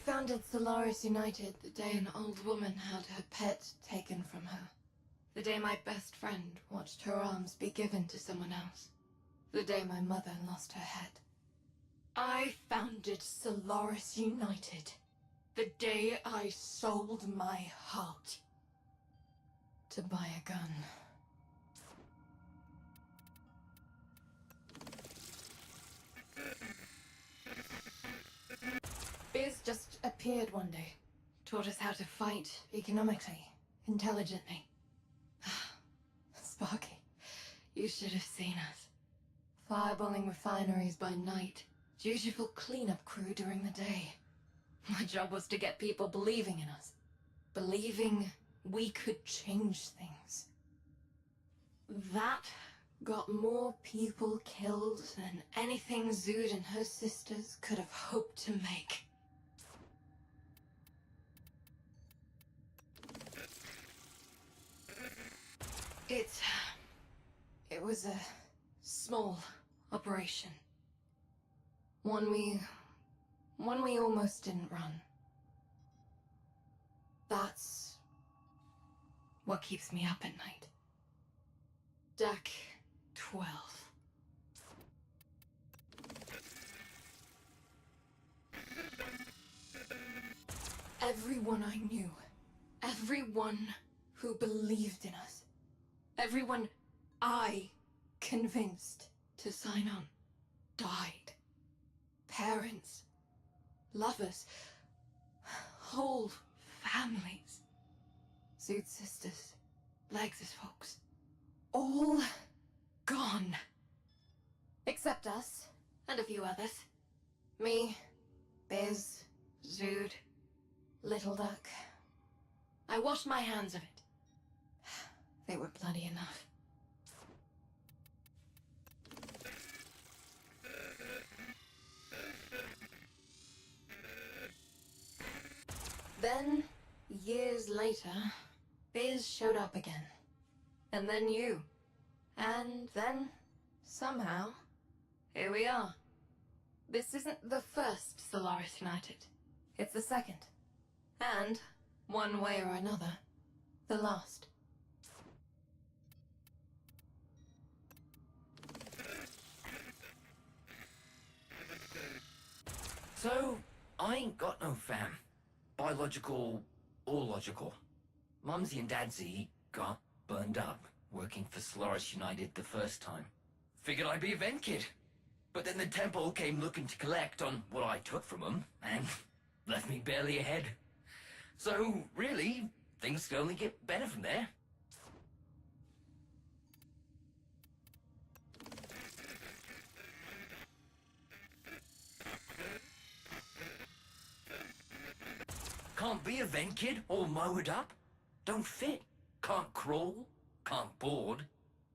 founded Solaris United the day an old woman had her pet taken from her. The day my best friend watched her arms be given to someone else. The day my mother lost her head. I founded Solaris United the day I sold my heart to buy a gun. Biz just appeared one day, taught us how to fight economically, intelligently. Sparky, you should have seen us. Fireballing refineries by night, dutiful cleanup crew during the day. My job was to get people believing in us. Believing we could change things. That got more people killed than anything Zood and her sisters could have hoped to make. It was a small operation. One we almost didn't run. That's what keeps me up at night. Deck 12. Everyone I knew, everyone who believed in us, everyone I convinced to sign on, died. Parents, lovers, whole families. Zood's sisters, Legs' folks, all gone. Except us, and a few others. Me, Biz, Zood, Little Duck. I washed my hands of it. They were bloody enough. Then, years later, Biz showed up again. And then you. And then, somehow, here we are. This isn't the first Solaris United. It's the second. And, one way or another, the last. So, I ain't got no fam. Biological or logical. Mumsy and Dadsy got burned up working for Solaris United the first time. Figured I'd be a vent kid. But then the temple came looking to collect on what I took from them, and left me barely ahead. So, really, things could only get better from there. Can't be a vent kid all mowed up. Don't fit. Can't crawl. Can't board.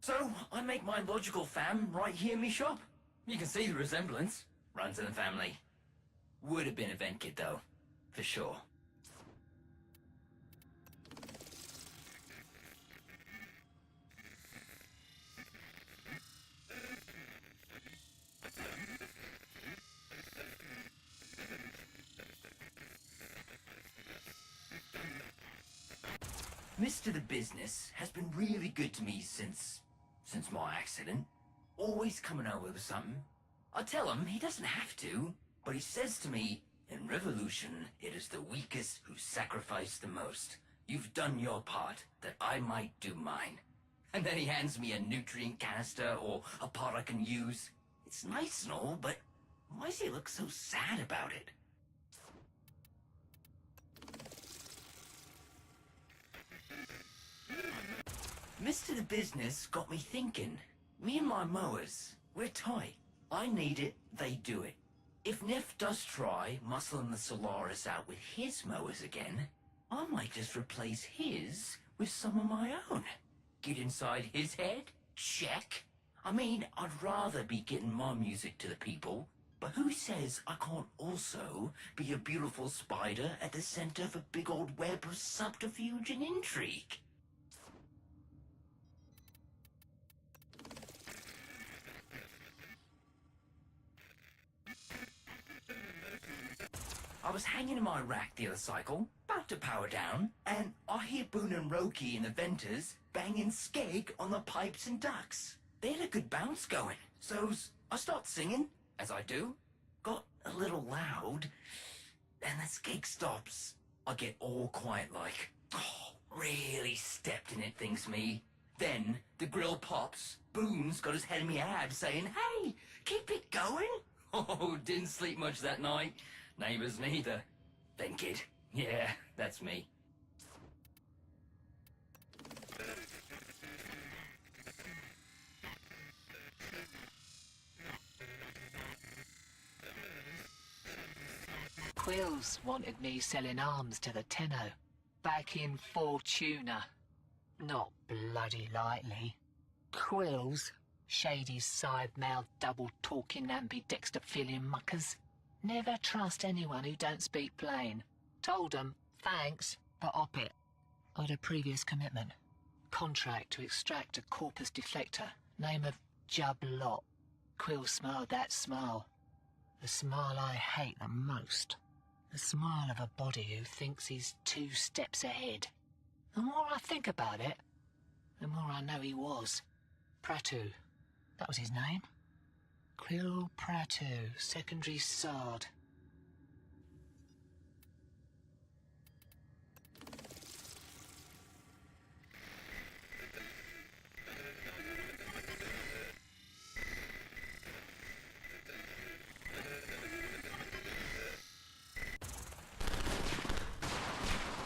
So, I make my logical fam right here in me shop. You can see the resemblance. Runs in the family. Would have been a vent kid though. For sure. Mr. The Business has been really good to me since my accident. Always coming over with something. I tell him he doesn't have to, but he says to me, in revolution, it is the weakest who sacrifice the most. You've done your part, that I might do mine. And then he hands me a nutrient canister or a pot I can use. It's nice and all, but why does he look so sad about it? Mr. The Business got me thinking. Me and my mowers, we're tight. I need it, they do it. If Neff does try muscling the Solaris out with his mowers again, I might just replace his with some of my own. Get inside his head? Check. I mean, I'd rather be getting my music to the people, but who says I can't also be a beautiful spider at the center of a big old web of subterfuge and intrigue? I was hanging in my rack the other cycle, about to power down, and I hear Boone and Roki in the venters banging skeg on the pipes and ducts. They had a good bounce going, so I start singing, as I do. Got a little loud, and the skeg stops. I get all quiet like, oh, really stepped in it, thinks me. Then the grill pops. Boone's got his head in me abs saying, hey, keep it going. Oh, didn't sleep much that night. Neighbors neither. Then kid, yeah, that's me. Quills wanted me selling arms to the Tenno, back in Fortuna. Not bloody lightly. Quills, shady side-mouthed, double-talking, ambidexter-feeling muckers. Never trust anyone who don't speak plain. Told 'em, thanks, but op it. I'd a previous commitment. Contract to extract a corpus deflector, name of Jub Lot. Quill smiled that smile. The smile I hate the most. The smile of a body who thinks he's 2 steps ahead. The more I think about it, the more I know he was. Pratu. That was his name. Quill Pratu, secondary Sard.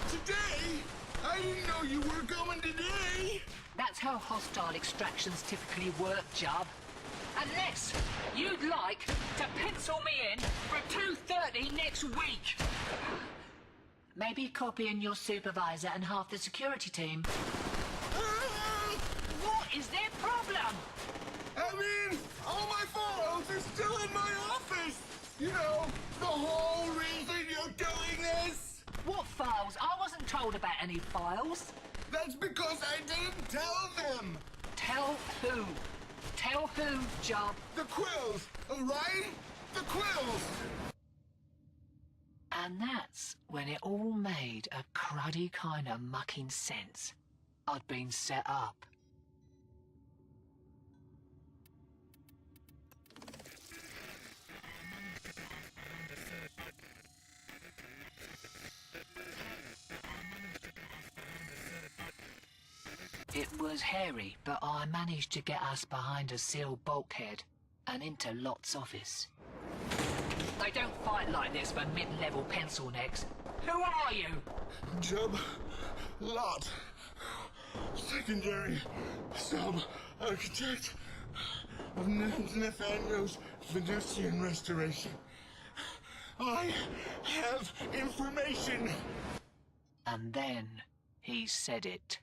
Today? I didn't know you were going today! That's how hostile extractions typically work, Jub. Unless you'd like to pencil me in for 2:30 next week. Maybe copy in your supervisor and half the security team. What is their problem? I mean, all my files are still in my office! You know, the whole reason you're doing this! What files? I wasn't told about any files. That's because I didn't tell them! Tell who? Tell who, Jub? The Quills, alright? The Quills! And that's when it all made a cruddy kind of mucking sense. I'd been set up. It was hairy, but I managed to get us behind a sealed bulkhead and into Lot's office. They don't fight like this for mid-level pencil necks. Who are you? Jub Lot. Secondary sub-architect of Nathaniel's Venusian restoration. I have information. And then he said it.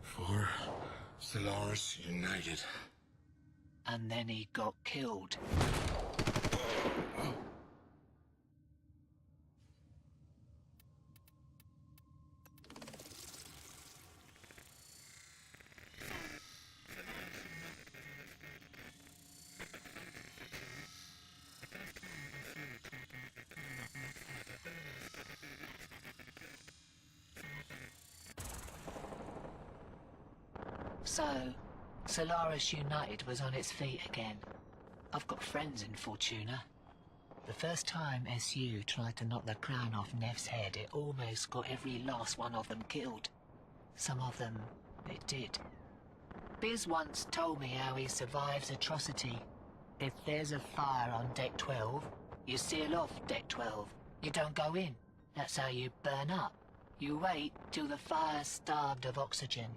For Solaris United. And then he got killed. So, Solaris United was on its feet again. I've got friends in Fortuna. The first time SU tried to knock the crown off Neff's head, it almost got every last one of them killed. Some of them, it did. Biz once told me how he survives atrocity. If there's a fire on Deck 12, you seal off Deck 12. You don't go in. That's how you burn up. You wait till the fire's starved of oxygen.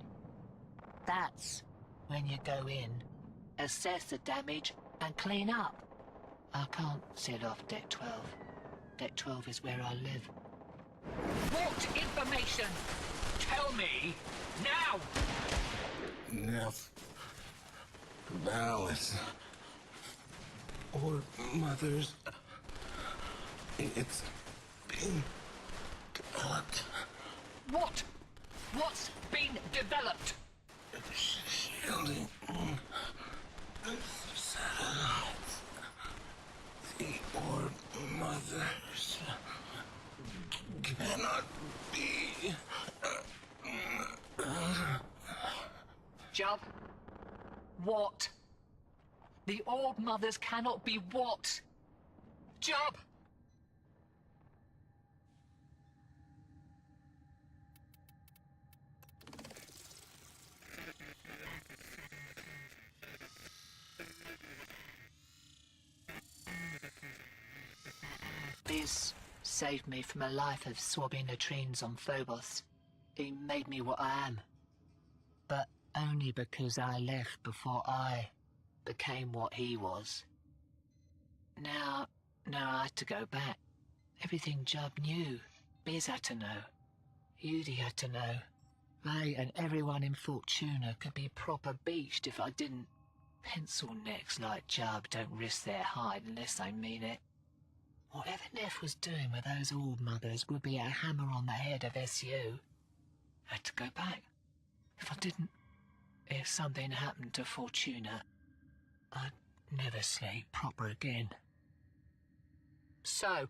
That's when you go in, assess the damage, and clean up. I can't seal off Deck 12. Deck 12 is where I live. What information? Tell me, now! Neff. Balance. Or mothers. It's being developed. What? What's been developed? Shielding. The satellites. The cannot be. Jubb? What? The Orb Mothers cannot be what? Jubb! Biz saved me from a life of swabbing latrines on Phobos. He made me what I am. But only because I left before I became what he was. Now I had to go back. Everything Jubb knew, Biz had to know. Judy had to know. They and everyone in Fortuna could be proper beached if I didn't. Pencil necks like Jubb don't risk their hide unless they mean it. Whatever Neff was doing with those Orb Mothers would be a hammer on the head of SU. I had to go back. If I didn't, if something happened to Fortuna, I'd never sleep proper again. So,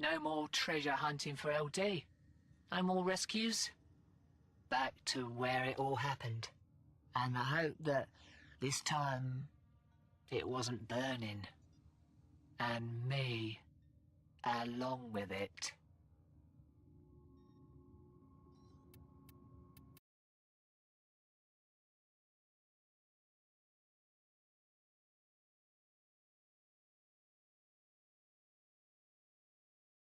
no more treasure hunting for LD. No more rescues. Back to where it all happened. And I hope that this time it wasn't burning. And me along with it.